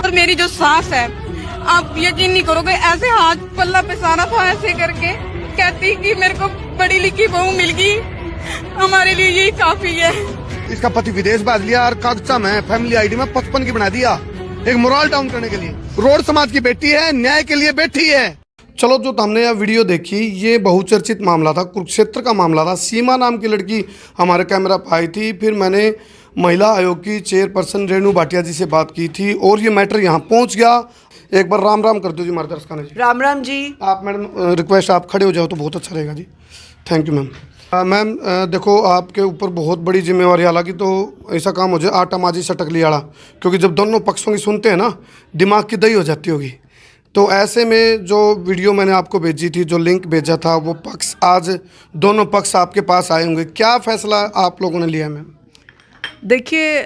और मेरी जो सास है, आप यकीन नहीं करोगे, ऐसे हाथ पल्ला पे सारा था, ऐसे करके कहती कि मेरे को पढ़ी लिखी बहू मिल गई, हमारे लिए यही काफी है। इसका पति विदेश भेज लिया और कागजा में फैमिली आईडी में 55 की बना दिया, एक मोरल डाउन करने के लिए। रोड समाज की बेटी है, न्याय के लिए बैठी है। चलो, जो हमने यह वीडियो देखी, ये बहुचर्चित मामला था, कुरुक्षेत्र का मामला था। सीमा नाम की लड़की हमारे कैमरा पर आई थी, फिर मैंने महिला आयोग की चेयरपर्सन रेणु भाटिया जी से बात की थी और ये मैटर यहाँ पहुँच गया। एक बार राम राम कर दो जी हमारे दर्शकों ने। जी राम राम जी। आप मैडम, रिक्वेस्ट आप खड़े हो जाओ तो बहुत अच्छा रहेगा जी। Thank you ma'am. मैम देखो, आपके ऊपर बहुत बड़ी जिम्मेवारी, हालांकि तो ऐसा काम हो जाए आटा माजी सटक लियाड़ा, क्योंकि जब दोनों पक्षों की सुनते हैं ना, दिमाग की दही हो जाती होगी। तो ऐसे में जो वीडियो मैंने आपको भेजी थी, जो लिंक भेजा था, वो पक्ष आज दोनों पक्ष आपके पास आए होंगे। क्या फैसला आप लोगों ने लिया मैम? देखिए,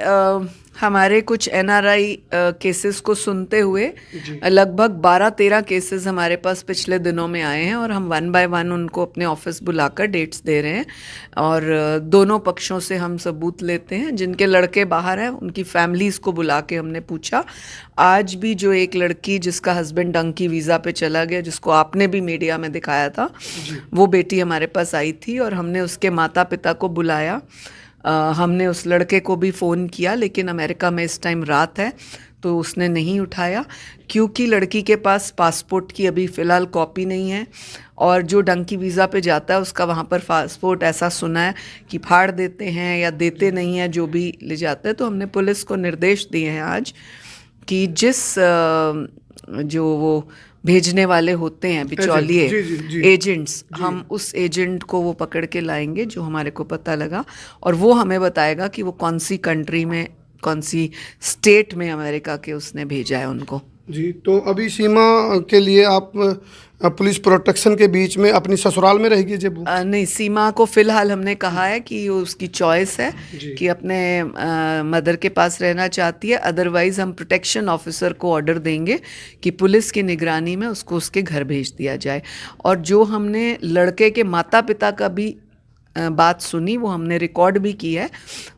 हमारे कुछ एनआरआई केसेस को सुनते हुए लगभग 12-13 केसेस हमारे पास पिछले दिनों में आए हैं और हम 1 बाय 1 उनको अपने ऑफिस बुलाकर डेट्स दे रहे हैं और दोनों पक्षों से हम सबूत लेते हैं। जिनके लड़के बाहर हैं उनकी फैमिलीज़ को बुला के हमने पूछा। आज भी जो एक लड़की जिसका हस्बैंड डंकी वीज़ा पे चला गया, जिसको आपने भी मीडिया में दिखाया था, वो बेटी हमारे पास आई थी और हमने उसके माता पिता को बुलाया। हमने उस लड़के को भी फ़ोन किया, लेकिन अमेरिका में इस टाइम रात है तो उसने नहीं उठाया, क्योंकि लड़की के पास पासपोर्ट की अभी फ़िलहाल कॉपी नहीं है और जो डंकी वीज़ा पे जाता है उसका वहाँ पर पासपोर्ट ऐसा सुना है कि फाड़ देते हैं या देते नहीं हैं, जो भी ले जाते हैं। तो हमने पुलिस को निर्देश दिए हैं आज कि जिस जो वो भेजने वाले होते हैं बिचौलिए एजेंट्स, हम उस एजेंट को वो पकड़ के लाएंगे जो हमारे को पता लगा, और वो हमें बताएगा कि वो कौन सी कंट्री में, कौन सी स्टेट में अमेरिका के उसने भेजा है उनको। जी, तो अभी सीमा के लिए आप पुलिस प्रोटेक्शन के बीच में अपनी ससुराल में रहेगी जब? नहीं, सीमा को फ़िलहाल हमने कहा है कि उसकी चॉइस है कि अपने मदर के पास रहना चाहती है। अदरवाइज़ हम प्रोटेक्शन ऑफिसर को ऑर्डर देंगे कि पुलिस की निगरानी में उसको उसके घर भेज दिया जाए। और जो हमने लड़के के माता पिता का भी बात सुनी, वो हमने रिकॉर्ड भी की है।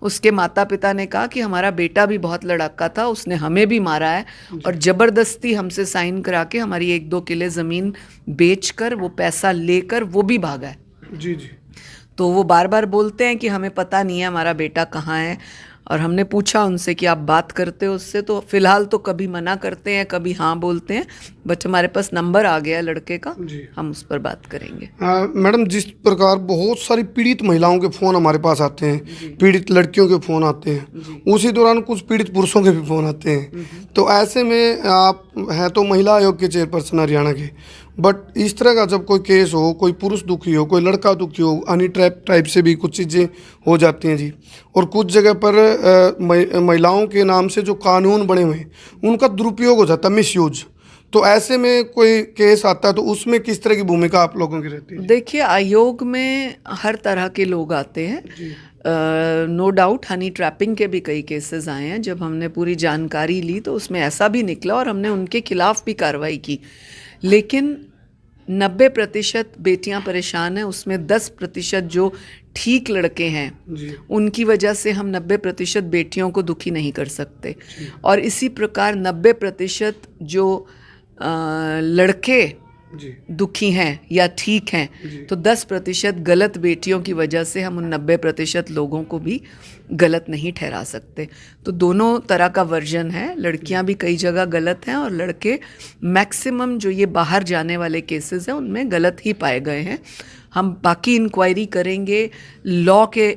उसके माता पिता ने कहा कि हमारा बेटा भी बहुत लड़ाका था, उसने हमें भी मारा है और ज़बरदस्ती हमसे साइन करा के हमारी 1-2 किले ज़मीन बेचकर वो पैसा लेकर वो भी भागा है। जी जी। तो वो बार बार बोलते हैं कि हमें पता नहीं है हमारा बेटा कहाँ है, और हमने पूछा उनसे कि आप बात करते हो उससे, तो फ़िलहाल तो कभी मना करते हैं, कभी हाँ बोलते हैं। बट हमारे पास नंबर आ गया है लड़के का, हम उस पर बात करेंगे। मैडम, जिस प्रकार बहुत सारी पीड़ित महिलाओं के फ़ोन हमारे पास आते हैं, पीड़ित लड़कियों के फ़ोन आते हैं, उसी दौरान कुछ पीड़ित पुरुषों के भी फ़ोन आते हैं। तो ऐसे में आप हैं तो महिला आयोग के चेयरपर्सन हरियाणा के, बट इस तरह का जब कोई केस हो, कोई पुरुष दुखी हो, कोई लड़का दुखी हो, हनी ट्रैप टाइप से भी कुछ चीज़ें हो जाती हैं जी। और कुछ जगह पर महिलाओं के नाम से जो कानून बने हुए हैं उनका दुरुपयोग हो जाता है, मिसयूज। तो ऐसे में कोई केस आता है तो उसमें किस तरह की भूमिका आप लोगों की रहती है? देखिए, आयोग में हर तरह के लोग आते हैं। नो डाउट हनी ट्रैपिंग के भी कई केसेस आए हैं। जब हमने पूरी जानकारी ली तो उसमें ऐसा भी निकला और हमने उनके खिलाफ भी कार्रवाई की। लेकिन 90% बेटियां परेशान हैं, उसमें 10% जो ठीक लड़के हैं उनकी वजह से हम 90% बेटियों को दुखी नहीं कर सकते। और इसी प्रकार 90% जो लड़के दुखी हैं या ठीक हैं, तो 10% गलत बेटियों की वजह से हम उन 90% लोगों को भी गलत नहीं ठहरा सकते। तो दोनों तरह का वर्जन है। लड़कियां भी कई जगह गलत हैं और लड़के मैक्सिमम जो ये बाहर जाने वाले केसेस हैं उनमें गलत ही पाए गए हैं। हम बाकी इंक्वायरी करेंगे, लॉ के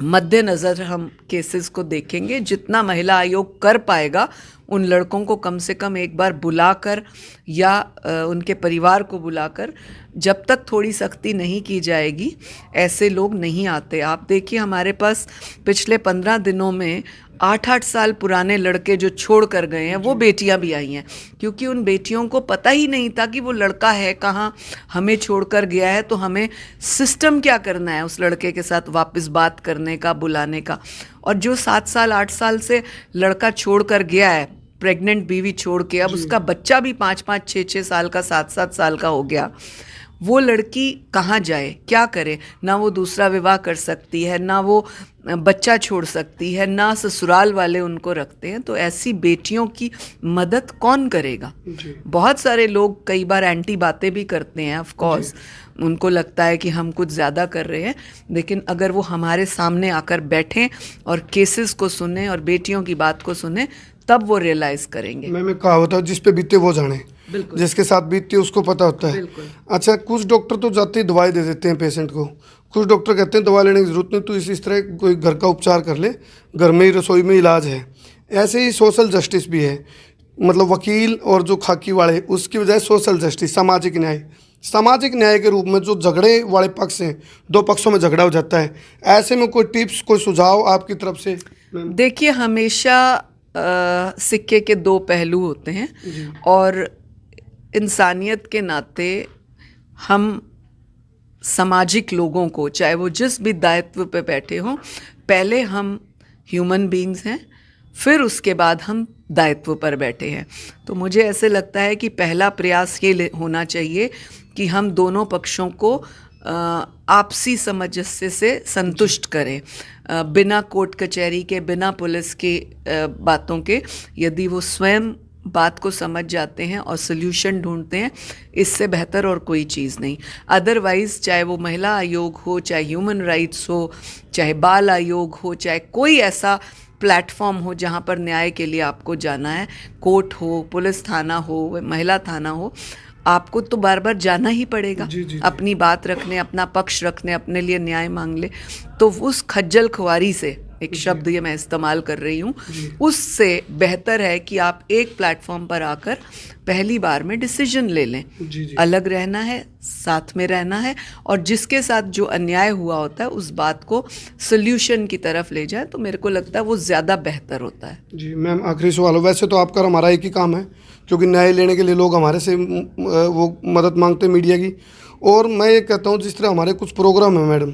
मद्देनज़र हम केसेस को देखेंगे। जितना महिला आयोग कर पाएगा उन लड़कों को कम से कम एक बार बुलाकर या उनके परिवार को बुलाकर, जब तक थोड़ी सख्ती नहीं की जाएगी ऐसे लोग नहीं आते। आप देखिए, हमारे पास पिछले 15 दिनों में 8-8 साल पुराने लड़के जो छोड़ कर गए हैं, वो बेटियां भी आई हैं, क्योंकि उन बेटियों को पता ही नहीं था कि वो लड़का है कहाँ, हमें छोड़कर गया है, तो हमें सिस्टम क्या करना है उस लड़के के साथ वापस बात करने का, बुलाने का। और जो 7 साल 8 साल से लड़का छोड़ कर गया है, प्रेग्नेंट बीवी छोड़ के, अब उसका बच्चा भी 5-5 6-6 साल का, 7-7 साल का हो गया, वो लड़की कहाँ जाए, क्या करे, ना वो दूसरा विवाह कर सकती है, ना वो बच्चा छोड़ सकती है, ना ससुराल वाले उनको रखते हैं, तो ऐसी बेटियों की मदद कौन करेगा। बहुत सारे लोग कई बार एंटी बातें भी करते हैं, ऑफ कोर्स उनको लगता है कि हम कुछ ज़्यादा कर रहे हैं, लेकिन अगर वो हमारे सामने आकर बैठें और केसेस को सुने और बेटियों की बात को सुने, तब वो रियलाइज़ करेंगे। मैं कहावत है, जिस पे बीते वो जाने, जिसके साथ बीतती है उसको पता होता है। अच्छा, कुछ डॉक्टर तो जाते ही दवाई दे देते हैं पेशेंट को, कुछ डॉक्टर कहते हैं दवा लेने की ज़रूरत नहीं, तो इस तरह कोई घर का उपचार कर ले, घर में ही रसोई में इलाज है। ऐसे ही सोशल जस्टिस भी है, मतलब वकील और जो खाकी वाले, उसकी बजाय सोशल जस्टिस, सामाजिक न्याय के रूप में जो झगड़े वाले पक्ष हैं, दो पक्षों में झगड़ा हो जाता है, ऐसे में कोई टिप्स, कोई सुझाव आपकी तरफ से? देखिए, हमेशा सिक्के के दो पहलू होते हैं, और इंसानियत के नाते हम सामाजिक लोगों को, चाहे वो जिस भी दायित्व पे बैठे हों, पहले हम ह्यूमन बीइंग्स हैं, फिर उसके बाद हम दायित्व पर बैठे हैं। तो मुझे ऐसे लगता है कि पहला प्रयास ये होना चाहिए कि हम दोनों पक्षों को आपसी सामंजस्य से संतुष्ट करें, बिना कोर्ट कचहरी के, बिना पुलिस की बातों के। यदि वो स्वयं बात को समझ जाते हैं और सल्यूशन ढूंढते हैं, इससे बेहतर और कोई चीज़ नहीं। अदरवाइज़, चाहे वो महिला आयोग हो, चाहे ह्यूमन राइट्स हो, चाहे बाल आयोग हो, चाहे कोई ऐसा प्लेटफॉर्म हो जहाँ पर न्याय के लिए आपको जाना है, कोर्ट हो, पुलिस थाना हो, महिला थाना हो, आपको तो बार बार जाना ही पड़ेगा अपनी बात रखने, अपना पक्ष रखने, अपने लिए न्याय मांग ले। तो उस खज्जल खुआरी से, एक शब्द ये मैं इस्तेमाल कर रही हूँ, उससे बेहतर है कि आप एक प्लेटफॉर्म पर आकर पहली बार में डिसीजन ले लें। अलग रहना है, साथ में रहना है, और जिसके साथ जो अन्याय हुआ होता है उस बात को सोल्यूशन की तरफ ले जाए, तो मेरे को लगता है वो ज़्यादा बेहतर होता है। जी मैम, आखिरी सवाल, वैसे तो आपका हमारा एक ही काम है, क्योंकि न्याय लेने के लिए लोग हमारे से वो मदद मांगते हैं मीडिया की। और मैं ये कहता हूँ, जिस तरह हमारे कुछ प्रोग्राम है मैडम,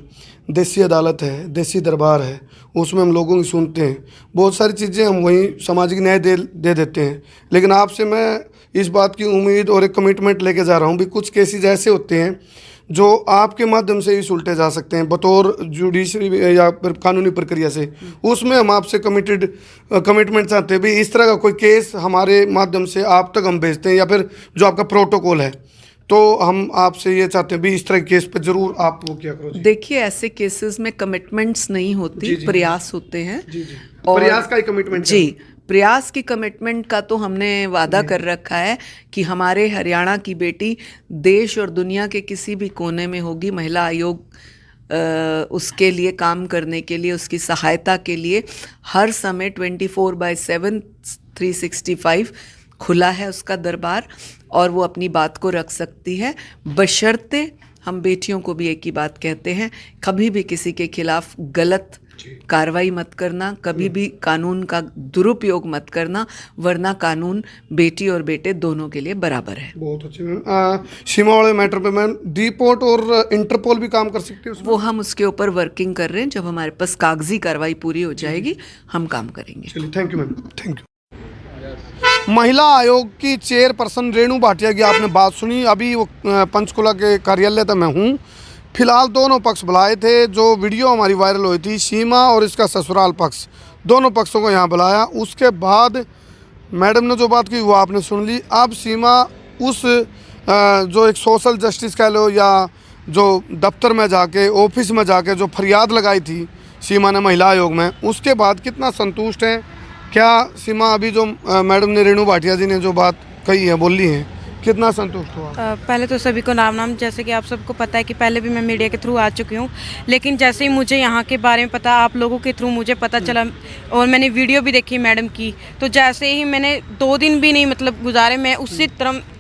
देसी अदालत है, देसी दरबार है, उसमें हम लोगों की सुनते हैं, बहुत सारी चीज़ें हम वहीं सामाजिक न्याय दे देते हैं। लेकिन आपसे मैं इस बात की उम्मीद और एक कमिटमेंट लेके जा रहा हूँ भी कुछ केसेस ऐसे होते हैं जो आपके माध्यम से ही सुलटे जा सकते हैं बतौर जुडिशरी या फिर कानूनी प्रक्रिया से, उसमें हम आपसे कमिटमेंट चाहते हैं भी इस तरह का कोई केस हमारे माध्यम से आप तक हम भेजते हैं, या फिर जो आपका प्रोटोकॉल है, तो हम आपसे ये चाहते हैं भी इस तरह के केस पे जरूर आप वो क्या करो। देखिए, ऐसे केसेस में कमिटमेंट्स नहीं होती, प्रयास होते हैं। और प्रयास का ही कमिटमेंट जी, प्रयास की कमिटमेंट का तो हमने वादा कर रखा है कि हमारे हरियाणा की बेटी देश और दुनिया के किसी भी कोने में होगी, महिला आयोग उसके लिए काम करने के लिए, उसकी सहायता के लिए हर समय 24/7 365 खुला है उसका दरबार, और वो अपनी बात को रख सकती है, बशर्ते हम बेटियों को भी एक ही बात कहते हैं, कभी भी किसी के खिलाफ गलत कार्रवाई मत करना, कभी भी कानून का दुरुपयोग मत करना, वरना कानून बेटी और बेटे दोनों के लिए बराबर है। बहुत अच्छे मैम। सीमा वाले मैटर पे मैम डीपोर्ट और इंटरपोल भी काम कर सकते हैं? वो हम उसके ऊपर वर्किंग कर रहे हैं, जब हमारे पास कागजी कार्रवाई पूरी हो जाएगी हम काम करेंगे। चलिए, thank you ma'am, thank you. महिला आयोग की चेयरपर्सन रेणु भाटिया की आपने बात सुनी। अभी वो पंचकुला के कार्यालय तक मैं हूँ। फिलहाल दोनों पक्ष बुलाए थे, जो वीडियो हमारी वायरल हुई थी, सीमा और इसका ससुराल पक्ष, दोनों पक्षों को यहाँ बुलाया। उसके बाद मैडम ने जो बात की वो आपने सुन ली। अब सीमा उस जो एक सोशल जस्टिस कह लो, या जो दफ्तर में जाके, ऑफिस में जाके जो फरियाद लगाई थी सीमा ने महिला आयोग में, उसके बाद कितना संतुष्ट हैं? क्या सीमा अभी जो मैडम ने, रेणु भाटिया जी ने जो बात कही है, बोली है, कितना संतुष्ट हुआ? पहले तो सभी को राम। जैसे कि आप सबको पता है कि पहले भी मैं मीडिया के थ्रू आ चुकी हूँ, लेकिन जैसे ही मुझे यहाँ के बारे में पता, आप लोगों के थ्रू मुझे पता चला, और मैंने वीडियो भी देखी मैडम की, तो जैसे ही मैंने 2 दिन भी नहीं मतलब गुजारे, मैं उसी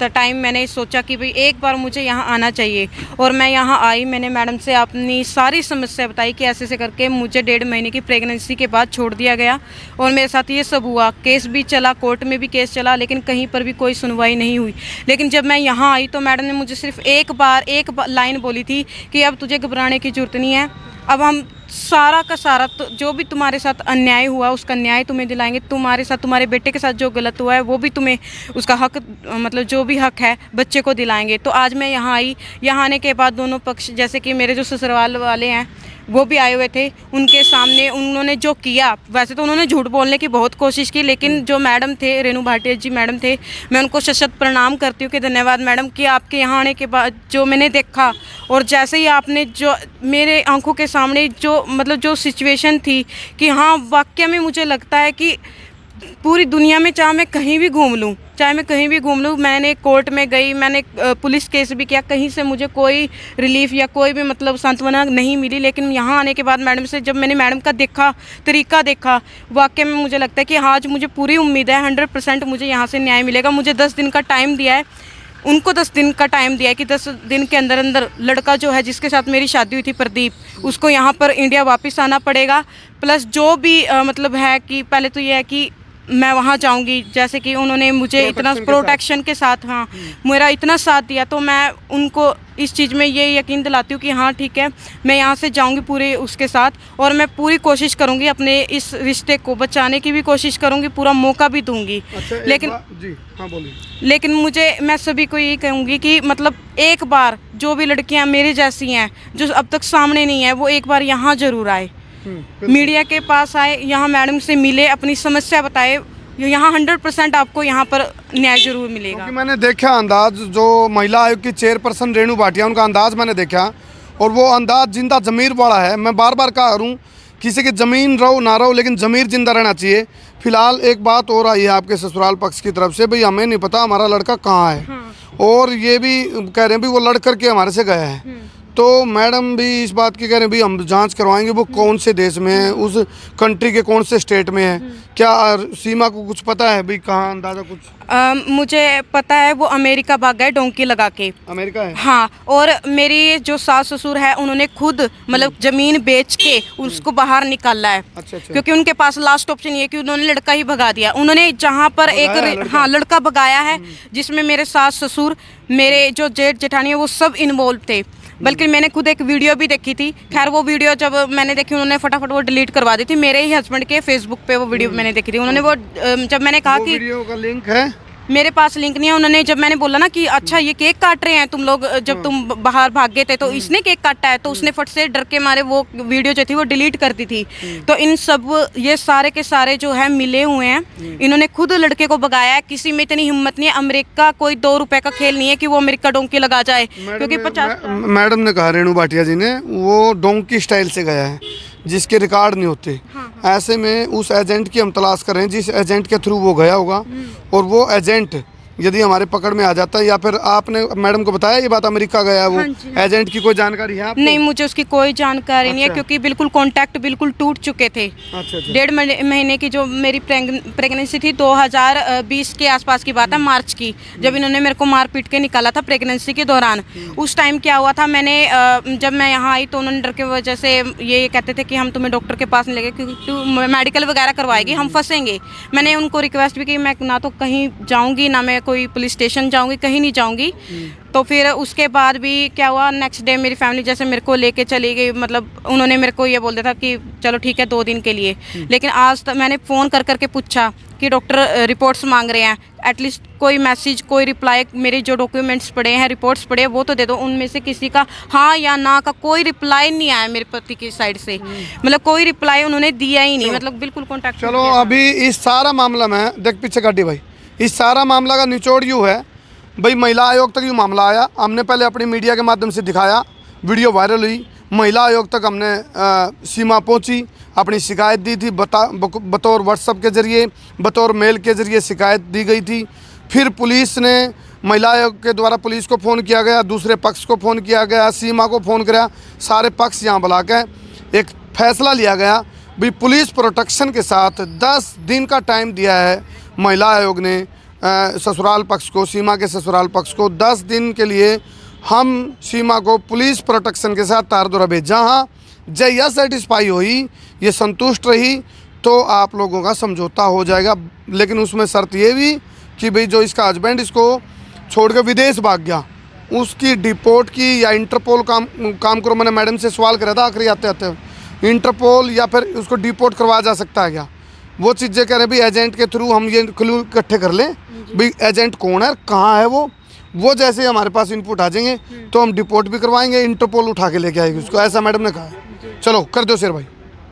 टाइम मैंने सोचा कि भाई एक बार मुझे यहाँ आना चाहिए। और मैं यहाँ आई, मैंने मैडम से अपनी सारी समस्या बताई कि ऐसे करके मुझे 1.5 महीने की प्रेगनेंसी के बाद छोड़ दिया गया, और मेरे साथ ये सब हुआ। केस भी चला, कोर्ट में भी केस चला, लेकिन कहीं पर भी कोई सुनवाई नहीं हुई। लेकिन जब मैं यहाँ आई तो मैडम ने मुझे सिर्फ एक लाइन बोली थी कि अब तुझे घबराने की ज़रूरत नहीं है, अब हम सारा का सारा तो जो भी तुम्हारे साथ अन्याय हुआ उसका न्याय तुम्हें दिलाएंगे, तुम्हारे साथ तुम्हारे बेटे के साथ जो गलत हुआ है वो भी तुम्हें उसका हक, मतलब जो भी हक है बच्चे को दिलाएंगे। तो आज मैं यहाँ आई, यहाँ आने के बाद दोनों पक्ष, जैसे कि मेरे जो ससुराल वाले हैं वो भी आए हुए थे, उनके सामने उन्होंने जो किया, वैसे तो उन्होंने झूठ बोलने की बहुत कोशिश की, लेकिन जो मैडम थे, रेणु भाटिया जी मैडम थे, मैं उनको शत प्रणाम करती हूँ कि धन्यवाद मैडम कि आपके यहाँ आने के बाद जो मैंने देखा और जैसे ही आपने जो मेरे आंखों के सामने जो मतलब जो सिचुएशन थी कि हाँ वाकई में मुझे लगता है कि पूरी दुनिया में चाहे मैं कहीं भी घूम लूँ, चाहे मैं कहीं भी घूम लूँ, मैंने कोर्ट में गई, मैंने पुलिस केस भी किया, कहीं से मुझे कोई रिलीफ या कोई भी मतलब सांत्वना नहीं मिली। लेकिन यहाँ आने के बाद मैडम से जब मैंने मैडम का देखा, तरीका देखा, वाकई में मुझे लगता है कि आज मुझे पूरी उम्मीद है 100% मुझे यहाँ से न्याय मिलेगा। मुझे 10 दिन का टाइम दिया है, उनको 10 दिन का टाइम दिया है कि 10 दिन के अंदर अंदर लड़का जो है जिसके साथ मेरी शादी हुई थी प्रदीप, उसको यहाँ पर इंडिया वापस आना पड़ेगा। प्लस जो भी मतलब है कि पहले तो ये है कि मैं वहाँ जाऊँगी, जैसे कि उन्होंने मुझे इतना प्रोटेक्शन के साथ हाँ मेरा इतना साथ दिया, तो मैं उनको इस चीज़ में ये यकीन दिलाती हूँ कि हाँ ठीक है, मैं यहाँ से जाऊँगी पूरे उसके साथ, और मैं पूरी कोशिश करूँगी अपने इस रिश्ते को बचाने की भी कोशिश करूँगी, पूरा मौका भी दूँगी। अच्छा, लेकिन जी हाँ बोलिए। लेकिन मैं सभी को यही कहूँगी कि मतलब एक बार जो भी लड़कियाँ मेरे जैसी हैं जो अब तक सामने नहीं है, वो एक बार यहाँ ज़रूर आए, मीडिया के पास आए, यहाँ मैडम से मिले, अपनी समस्या बताए, यहाँ 100% आपको यहाँ पर न्याय जरूर मिलेगा। क्योंकि मैंने देखा अंदाज जो महिला आयोग की चेयरपर्सन रेणु भाटिया, उनका अंदाज मैंने देखा और वो अंदाज जिंदा ज़मीर वाला है। मैं बार बार कह रहा हूँ किसी की ज़मीन रहो ना रहो लेकिन ज़मीर जिंदा रहना चाहिए। फिलहाल एक बात और आई है आपके ससुराल पक्ष की तरफ से, भाई हमें नहीं पता हमारा लड़का कहाँ है, और ये भी कह रहे हैं भी वो लड़ करके हमारे से गया है। तो मैडम भी इस बात की कह रहे हैं भी हम जांच करवाएंगे वो कौन से देश में है, उस कंट्री के कौन से स्टेट में है। क्या सीमा को कुछ पता है भाई कहाँ, अंदाज़ा कुछ? मुझे पता है वो अमेरिका भाग गए डोंकी लगा के। अमेरिका है? हाँ, और मेरी जो सास ससुर है उन्होंने खुद मतलब ज़मीन बेच के उसको बाहर निकाला है। अच्छा। क्योंकि उनके पास लास्ट ऑप्शन ये कि उन्होंने लड़का ही भगा दिया। उन्होंने जहाँ पर एक हाँ लड़का भगाया है जिसमें मेरे सास ससुर, मेरे जो जेठ जेठानी है वो सब इन्वॉल्व थे। बल्कि मैंने खुद एक वीडियो भी देखी थी, खैर वो वीडियो जब मैंने देखी उन्होंने फटाफट वो डिलीट करवा दी थी। मेरे ही हस्बैंड के फेसबुक पे वो वीडियो मैंने देखी थी, उन्होंने वो जब मैंने कहा कि वीडियो का लिंक है मेरे पास लिंक नहीं है, उन्होंने जब मैंने बोला ना कि अच्छा ये केक काट रहे हैं तुम लोग, जब तुम बाहर भाग गए थे तो इसने केक काटा है, तो उसने फट से डर के मारे वो वीडियो जो थी वो डिलीट कर दी थी। तो इन सब ये सारे के सारे जो है मिले हुए हैं, इन्होंने खुद लड़के को भगाया है। किसी में इतनी हिम्मत नहीं है, अमेरिका कोई 2 रुपए का खेल नहीं है कि वो अमेरिका डोंकी लगा जाए, क्योंकि 50 मैडम ने कहा रेणु भाटिया जी ने वो डोंकी स्टाइल से गया है जिसके रिकॉर्ड नहीं होते। ऐसे में उस एजेंट की हम तलाश कर रहे हैं जिस एजेंट के थ्रू वो गया होगा, और वो एजेंट यदि हमारे पकड़ में आ जाता है, या फिर आपने मैडम को बताया ये बात अमेरिका गया है वो एजेंट की कोई जानकारी है आपको? नहीं, मुझे उसकी कोई जानकारी नहीं है, क्योंकि बिल्कुल कांटेक्ट बिल्कुल टूट चुके थे। अच्छा। 1.5 महीने की जो मेरी प्रेगनेंसी थी 2020 के आसपास की बात है, मार्च की, जब इन्होंने मेरे को मार पीट के निकाला था प्रेगनेंसी के दौरान। उस टाइम क्या हुआ था, मैंने जब मैं यहाँ आई तो उन्होंने डर के वजह से ये कहते थे कि हम तुम्हें डॉक्टर के पास नहीं लेंगे क्योंकि तू मेडिकल वगैरह करवाएगी, हम फंसेंगे। मैंने उनको रिक्वेस्ट भी की, मैं ना तो कहीं जाऊँगी ना मैं कोई पुलिस स्टेशन जाऊंगी, कहीं नहीं जाऊंगी। तो फिर उसके बाद भी क्या हुआ, नेक्स्ट डे मेरी फैमिली जैसे मेरे को लेके चली गई, मतलब उन्होंने मेरे को ये बोल दिया था कि चलो ठीक है 2 दिन के लिए। लेकिन आज तक मैंने फ़ोन कर करके पूछा कि डॉक्टर रिपोर्ट्स मांग रहे हैं, एटलीस्ट कोई मैसेज कोई रिप्लाई, मेरे जो डॉक्यूमेंट्स पड़े हैं रिपोर्ट्स पड़े हैं वो तो दे दो। उनमें से किसी का हाँ या ना का कोई रिप्लाई नहीं आया मेरे पति की साइड से, मतलब कोई रिप्लाई उन्होंने दिया ही नहीं, मतलब बिल्कुल कॉन्टैक्ट। चलो अभी इस सारा मामला में देख पीछे गाड़ी भाई, इस सारा मामला का निचोड़ यूँ है भाई, महिला आयोग तक यूँ मामला आया, हमने पहले अपनी मीडिया के माध्यम से दिखाया, वीडियो वायरल हुई, महिला आयोग तक हमने सीमा पहुंची, अपनी शिकायत दी थी, बतौर व्हाट्सएप के ज़रिए, बतौर मेल के ज़रिए शिकायत दी गई थी। फिर पुलिस ने, महिला आयोग के द्वारा पुलिस को फ़ोन किया गया, दूसरे पक्ष को फ़ोन किया गया, सीमा को फ़ोन कराया, सारे पक्ष यहाँ बुला के एक फैसला लिया गया भाई पुलिस प्रोटेक्शन के साथ 10 दिन का टाइम दिया है महिला आयोग ने ससुराल पक्ष को, सीमा के ससुराल पक्ष को 10 दिन के लिए हम सीमा को पुलिस प्रोटेक्शन के साथ तारदोरा भेजा। जहाँ जय यह सेटिस्फाई हुई, ये संतुष्ट रही तो आप लोगों का समझौता हो जाएगा। लेकिन उसमें शर्त ये भी कि भाई जो इसका हस्बैंड इसको छोड़ कर विदेश भाग गया, उसकी डिपोर्ट की या इंटरपोल काम करो। मैंने मैडम से सवाल करा था आखिरी आते आते, इंटरपोल या फिर उसको डिपोर्ट करवाया जा सकता है क्या, वो चीज़ें कह रहे हैं भी एजेंट के थ्रू हम ये क्लू इकट्ठे कर लें भी एजेंट कौन है, कहाँ है वो जैसे ही हमारे पास इनपुट आ जाएंगे तो हम डिपोर्ट भी करवाएंगे, इंटरपोल उठा के लेके आएगी उसको, ऐसा मैडम ने कहा है। चलो कर दो शेर भाई।